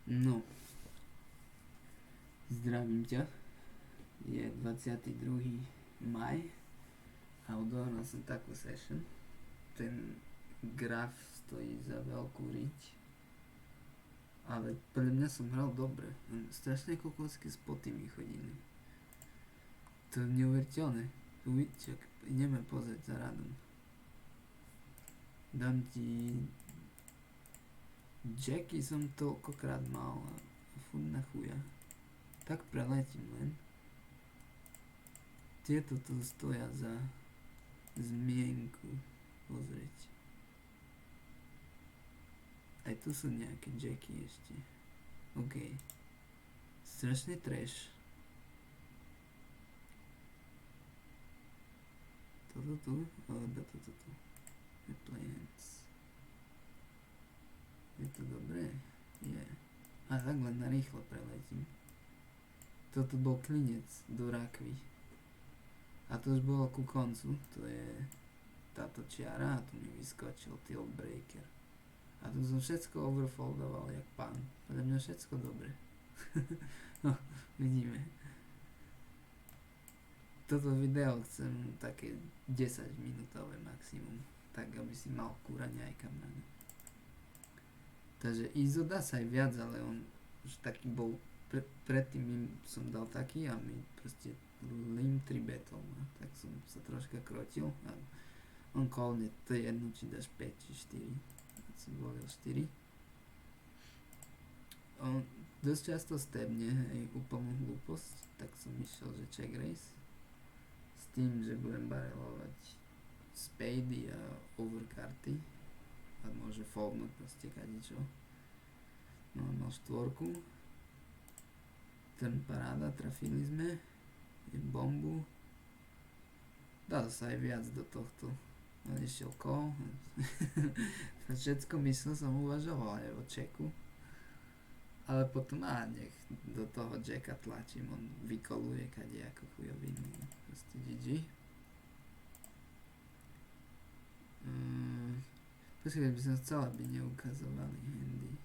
No, zdravím ťa. Je 22. maj a odohral som takú session. Ten graf stojí za veľkú riť, ale pre mňa som hral dobre. Strašne kokosky spoty mi chodili. To je neuveriteľné. Čak, ideme pozrieť za radom. Dám ti... Jacky som toľkokrát mal a furt na chuja. Tak preletím len. Tieto tu stoja za zmienku pozrieť. Aj tu sú nejaké Jacky ešte. OK. Strašne trash. Toto tu, alebo toto tu. Plants. Je to dobré? Je. A takhle narýchlo preletím. Toto bol klinec do rakvy. A to už bolo ku koncu. To je táto čiara a tu mi vyskočil tilt breaker. A tu som všetko overfoldoval jak pán. Podľa mňa všetko dobre. No, vidíme. Toto video chcem také 10 minútové maximum. Tak, aby si mal kúrať aj kameru. Takže ISO dá sa aj viac, ale on už taký bol, predtým som dal taký a mi proste lim 3 battle, no. Tak som sa troška krotil a on kolne, to je jedno, či dáš 5 či 4. Tak som volil 4. On dosť často stebne aj úplnú hlúposť, tak som išiel, že check raise s tým, že budem barelovať spady a overkarty a môže foldnúť proste kadičo. No a mal štvorku. Turn paráda, trafili sme. Je bombu. Dal sa aj viac do tohto. No išiel call. Všetko myslel som uvažoval aj o checku. Ale potom nech do toho jacka tlačím. On vykoluje kadejako chujovinu. Proste GG. Počkaj, by som chcel, aby neukazovali handy.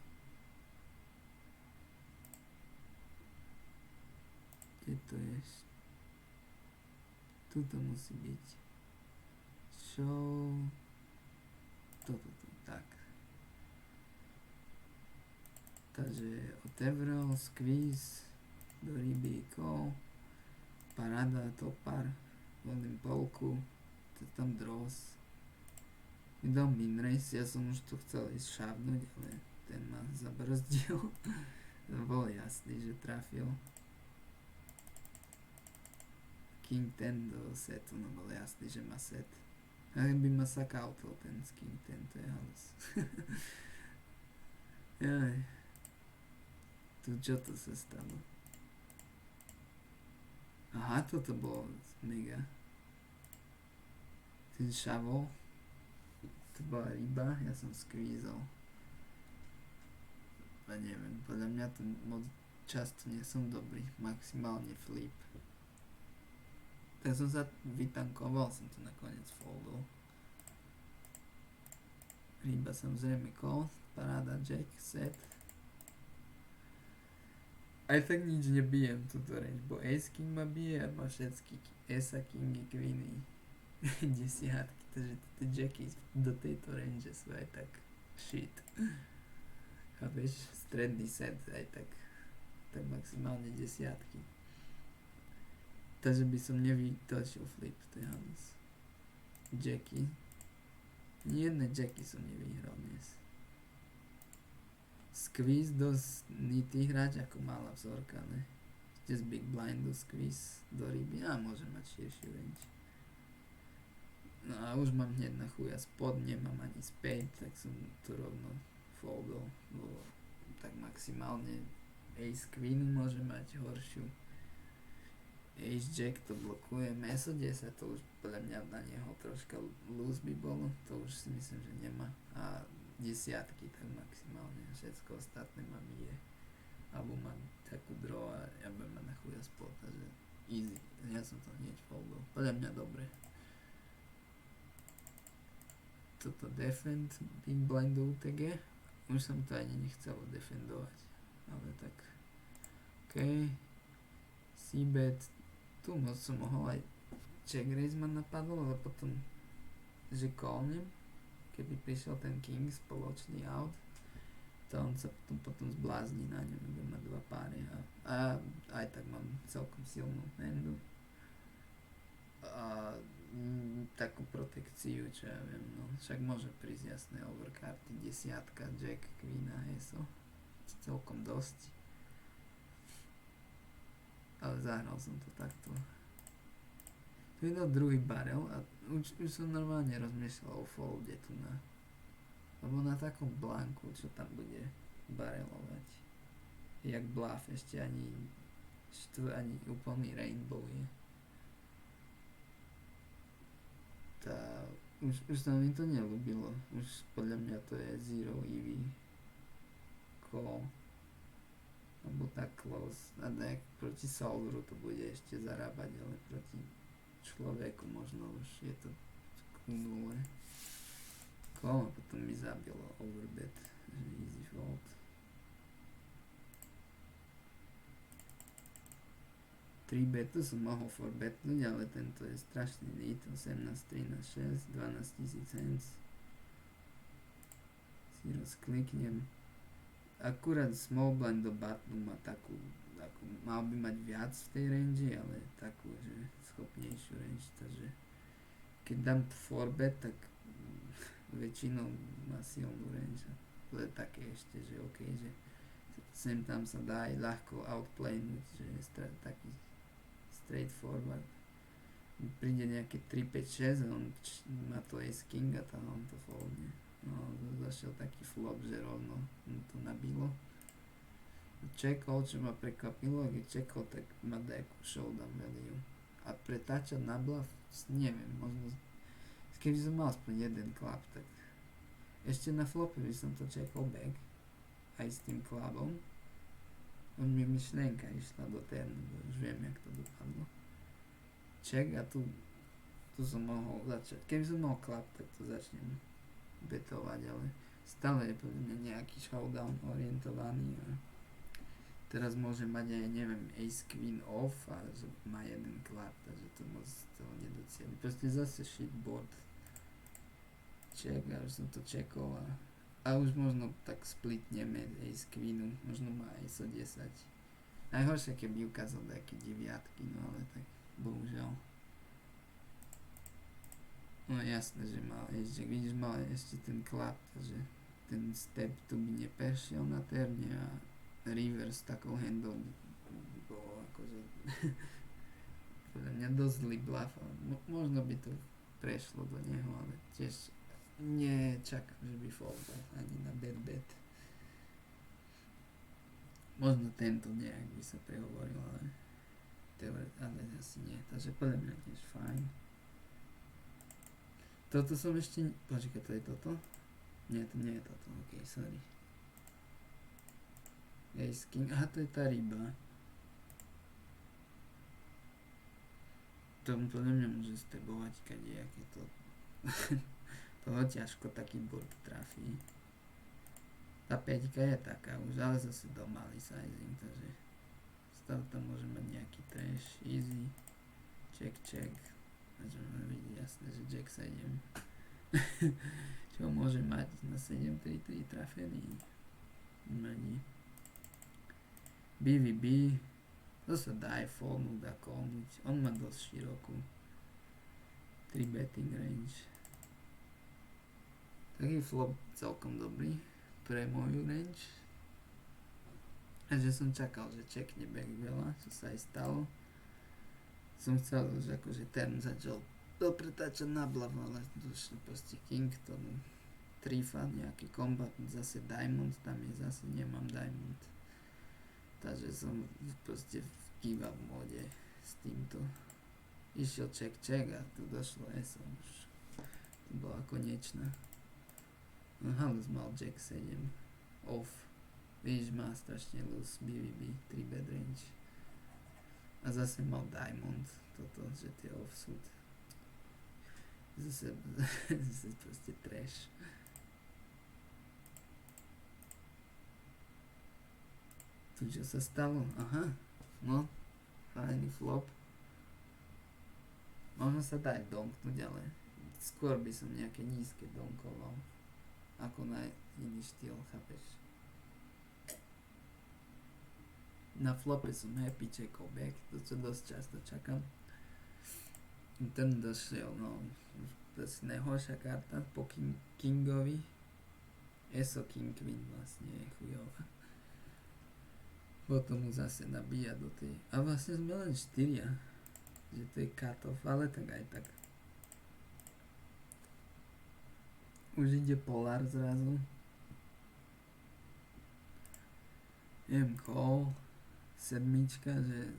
Kde to je? Tuto musí byť. Show. Toto tu, tak. Takže otevřel, squeeze, do ryby call, paráda, topar, volím polku, to tam draws. Mi dal minrace, ja som už to chcel ísť šávnuť, ale ten ma zabrzdil. Bol jasný, že trafil. King 10 do setu, no bol jasný, že má set. A by ma sakautol ten z King 10, to je halus. Jaj. Tu čo to sa stalo? Aha, toto bolo mega. Ten šavol. To bola ryba, ja som skvízol. A neviem, podľa mňa to moc často nie som dobrý. Maximálne flip. Tak som sa vytankoval, som to nakoniec foldol. Ryba samozrejme call, paráda, jack, set. Aj tak nič nebijem túto range, bo ace king ma bije a má všetky esa kingy, queeny, desiatky, takže tie jacky do tejto range sú aj tak shit. Chápeš, stredný set aj tak maximálne desiatky. Takže by som nevytočil flip, to je halus. Jacky. Ni jedné jacky som nevyhral dnes. Squeeze dosť nitý hráč ako malá vzorka, ne? Ešte z big blindu squeeze do ryby a môže mať širšiu range. No a už mám hneď na chuja spod, nemám ani spade, tak som to rovno foldol, lebo tak maximálne ace queen môže mať horšiu. Ace jack to blokuje, meso 10 to už podľa mňa na neho troška loose by bolo, to už si myslím, že nemá. A desiatky tak maximálne, všetko ostatné mám je. Alebo mám takú draw a ja budem mať na chuja spod, takže easy, ja som to hneď foldol, podľa mňa dobre. Toto defend, big blind do UTG, už som to ani nechcel defendovať. ale tak okej. C-bet, tu moc som mohol aj check raise ma napadlo, ale potom že callnem, keby prišiel ten king spoločný out, to on sa potom zblázni na ňom, bude mať dva páry a aj tak mám celkom silnú handu a takú protekciu, čo ja viem, no však môže prísť jasné overkarty, desiatka, jack, queen a heso, celkom dosť, ale zahral som to takto. Tu je dal druhý barel a už som normálne rozmýšľal o folde tu na, lebo na takom blanku, čo tam bude barelovať, jak bluff, ešte ani úplný rainbow je. Už sa mi to nelúbilo, už podľa mňa to je zero EV call, alebo tak close, a tak proti solveru to bude ešte zarábať, ale proti človeku možno už je to k nule. Call a potom mi zabilo overbet, že easy fold. Bet, to som mohol forbetnúť, ale tento je strašný lead, 18, 13, 6, 12 000 hands. Si rozkliknem. Akurát small blind do button má takú, mal by mať viac v tej range, ale takú, že schopnejšiu range, takže keď dám forbet, tak väčšinou má silnú range. To je také ešte, že OK, že sem tam sa dá aj ľahko outplaynúť, že je taký straightforward. Príde nejaké 3, 5, 6 a on má to ace king a tam on to foldne. No, zašiel taký flop, že rovno to nabilo. Checkol, čo ma prekvapilo, keď checkol, tak má nejakú showdown value. A pretáčať na bluff, neviem, možno keby som mal aspoň jeden klap, tak ešte na flope by som to checkol back aj s tým klabom. On mi myšlienka išla do ternu, už viem, jak to dopadlo. Check a tu som mohol začať. Keby som mal klap, tak to začnem betovať, ale stále je podľa mňa nejaký showdown orientovaný a teraz môže mať aj, neviem, ace queen off a že má jeden klap, takže to moc toho nedocieli. Proste zase shitboard. Check a už som to checkol a už možno tak splitneme ace queenu, možno má ace o 10. Najhoršie, keby ukázal nejaké deviatky, no ale tak bohužiaľ. No jasné, že mal ace jack, vidíš, mal ešte ten klap, takže ten step tu by neprešiel na terne a river s takou handou bolo akože podľa mňa dosť zlý bluff a možno by to prešlo do neho, ale tiež nečakám, že by foldol ani na bet. Možno tento nejak by sa prehovoril, ale asi nie, takže podľa mňa tiež fajn. Toto som ešte, počkaj, to je toto? Nie, to nie je toto, ok, sorry. Ace king, aha, to je tá ryba. To podľa mňa môže stebovať kadejaké to. Toho ťažko taký board trafí. Tá 5 je taká už, ale zase do malý sizing, takže stále tam môže mať nejaký trash, easy, check, takže môžeme vidieť jasné, že jack 7. Čo môže mať na 7-3-3 trafený? Mení. BVB, to sa dá aj foldnúť a callnúť, on má dosť širokú 3 betting range. Taký flop celkom dobrý pre moju range. A že som čakal, že checkne back veľa, čo sa aj stalo. Som chcel, že akože turn začal dopretáčať na bluff, ale došlo proste king, tomu trifa, nejaký kombat, zase diamond, tam je zase, nemám diamond. Takže som proste v give up móde s týmto. Išiel check a tu došlo ESO už. To bola konečná. No halus mal jack 7 off. Vidíš, má strašne loose BVB 3 bet range. A zase mal diamond, toto, že tie offsuit. Zase proste trash. Tu čo sa stalo? Aha, no, fajný flop. Možno sa dá aj domknúť, ale skôr by som nejaké nízke domkoval. Ako na iný štýl, chápeš? Na flope som happy checkol back, to čo dosť často čakám. Ten došiel, no, to je najhoršia karta po Kingovi. ESO King Queen vlastne je chujová. Potom mu zase nabíja do tej... A vlastne sme len 4, že to je cut-off, ale tak aj tak. Už ide Polar zrazu. Call. Sedmička, že...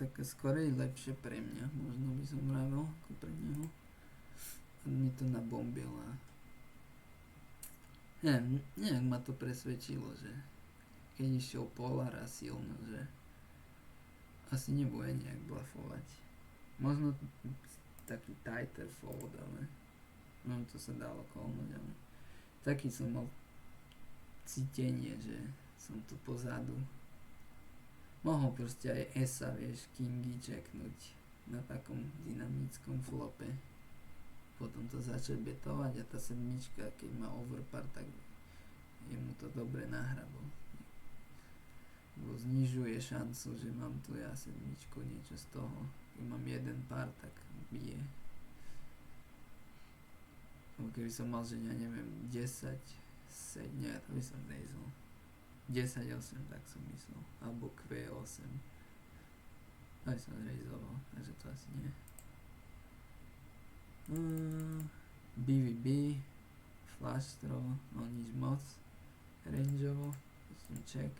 Tak skorej lepšie pre mňa, možno by som vravel, ako pre neho. On mi to nabombila. Nejak ma to presvedčilo, že keď išiel Polar a silno, že asi nebude nejak blafovať. Možno taký tighter fold, ale no to sa dalo kolnúť, ale taký som mal cítenie, že som tu pozadu. Mohol proste aj ESA, vieš, Kingy checknúť na takom dynamickom flope. Potom to začať betovať a tá sedmička, keď má overpar, tak je mu to dobre nahrabo. Bo znižuje šancu, že mám tu ja sedmičku, niečo z toho. Keď mám jeden pár, tak bije. Keby som mal, že ja neviem, 10, 7, nie, to by som rejzol. 10, 8, tak som myslel. Alebo Q8. Aj som rejzoval, takže to asi nie. BVB, Flash Throw, no nič moc. Rangeovo, to som check.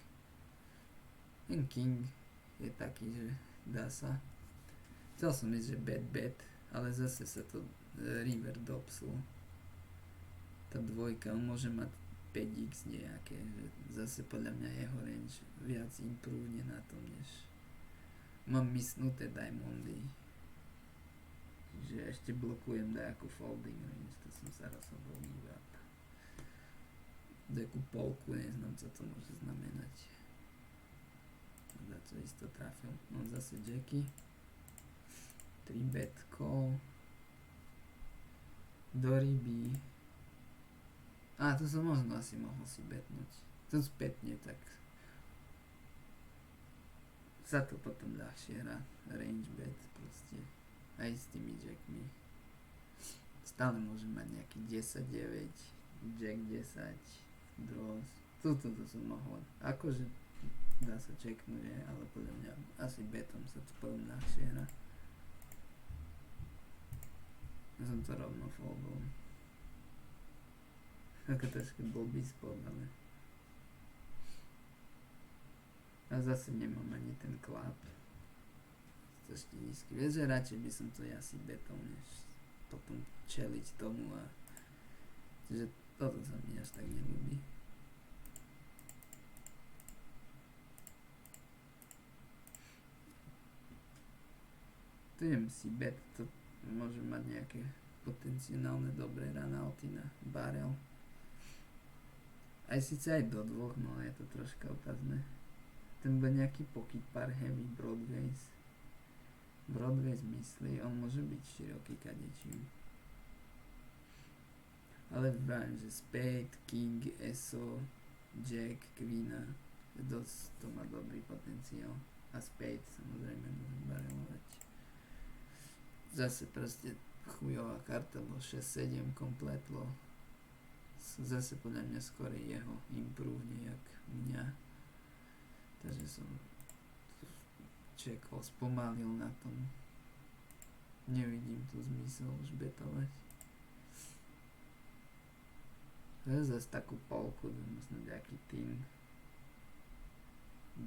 Ten King je taký, že dá sa. Chcel som ísť, že bet, ale zase sa to river dopsul. Tá dvojka, on môže mať 5x nejaké, že zase podľa mňa jeho range viac imprúvne na tom, než mám mysnuté diamondy, že ešte blokujem nejakú folding range, to som sa rozhodol give up. Takú polku, neznám, co to môže znamenať. Za to isto trafil. No zase Jackie. 3 bet call. Doriby. A, tu som možno asi mohol si betnúť. To spätne, tak sa to potom ľahšie hrá. Range bet proste. Aj s tými jackmi. Stále môžem mať nejaký 10-9, jack 10, draws. Tuto som mohol. Akože dá sa checknúť, ale podľa mňa asi betom sa to potom ľahšie hrá. Ja som to rovno foldol. Ako trošku blbý spod, ale... A zase nemám ani ten klap. To ešte nízky. Vieš, že radšej by som to asi betom, než potom čeliť tomu a... Čiže toto sa mi až tak nelúbi. Tu idem si bet, to môže mať nejaké potenciálne dobré runouty na barrel. Aj síce aj do dvoch, no je to troška otázne. Ten bude nejaký pocket par heavy Broadways. Broadways myslí, on môže byť široký kadečím. Ale vravím, že Spade, King, ESO, Jack, Queena, dosť to má dobrý potenciál. A Spade samozrejme môže barelovať. Zase proste chujová karta, bo 6-7 kompletlo. Zase podľa mňa skôr jeho imprúvne jak mňa. Takže som čekol, spomalil na tom. Nevidím tu zmysel už betovať. Zase takú polku, možno nejaký tým.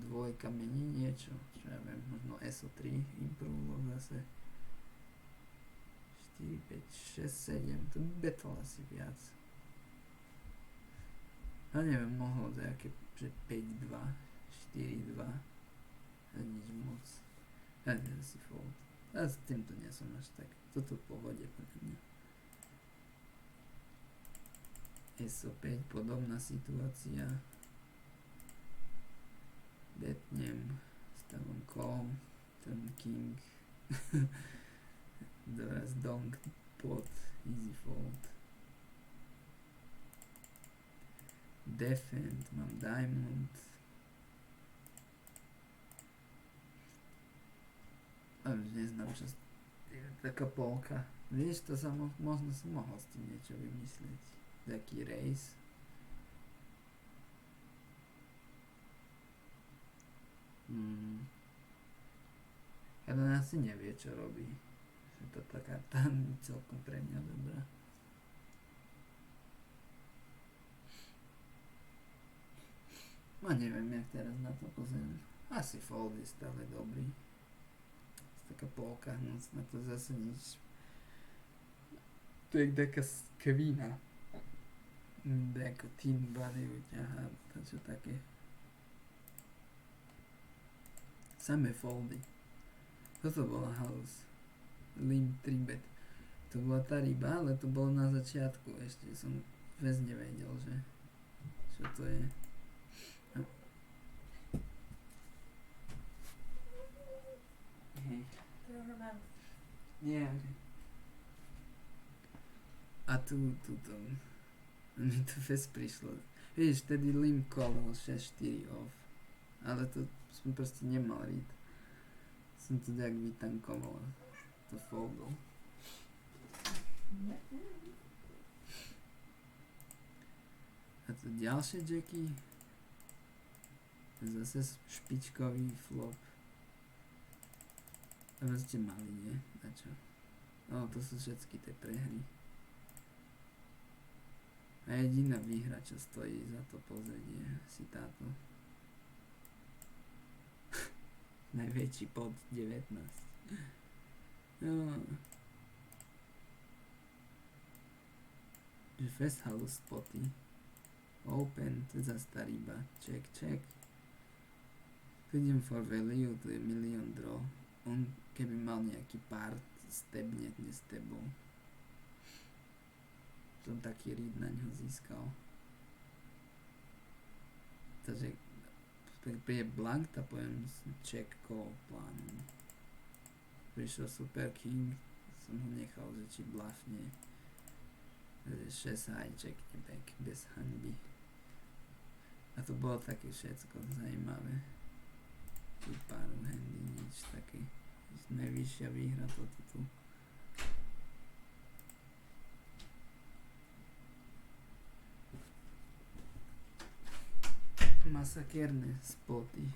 Dvojka mení niečo, čo ja viem, možno SO3 imprúvlo zase. 4, 5, 6, 7, to betol asi viac. A neviem, mohol nejaké 5-2, 4-2 a nič moc. Ja neviem si fold. A s týmto nie som až tak. Toto v pohode podľa mňa. SO5, podobná situácia. betnem, stavom call, turn king, doraz donk, pot, easy fold. Defend, mám diamond. A už neznám, čo taká polka. Vieš, to sa možno som mohol s tým niečo vymyslieť. Taký race. Jeden asi nevie, čo robí. Je to taká tam celkom pre mňa dobrá. No neviem, jak teraz na to pozriem. Asi fold je stále dobrý. Taká polka, no na to zase nič. To je taká skvína. Ako team body vyťahá, čo také. Samé foldy. Toto bola house. Limp 3-bet. To bola tá ryba, ale to bolo na začiatku. Ešte som vôbec nevedel, že čo to je. Hej. Nie. A tu mi to fest prišlo. Vieš, vtedy limp call 6-4 off. Ale to som proste nemal read. Som to nejak vytankoval. To foldol. A tu ďalšie jacky. Zase špičkový flop. A ste mali, nie? A čo? No, to sú všetky tie prehry. A jediná výhra, čo stojí za to pozrieť, je si táto. Najväčší pod 19. No. Že fest halus spoty. Open, to je zase tá ryba. Check. Tu idem for value, tu je milión draw. On keby mal nejaký pár, stebne dnes tebou. Som taký read na ňo získal. Takže príde blank, tak poviem check call plánom. Prišiel super king, som ho nechal, že či bluffne. 6 high checkne back, bez hanby. A to bolo také všetko zaujímavé. Tu pár handy, nič také. Najvyššia výhra toto tu. Masakérne spoty.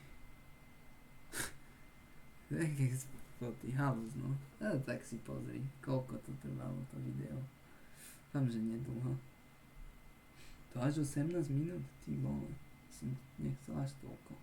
Také spoty, halus no. Ale tak si pozri, koľko to trvalo to video. Dúfam, že nedlho. To až 18 minút, ty vole. Som nechcel až toľko.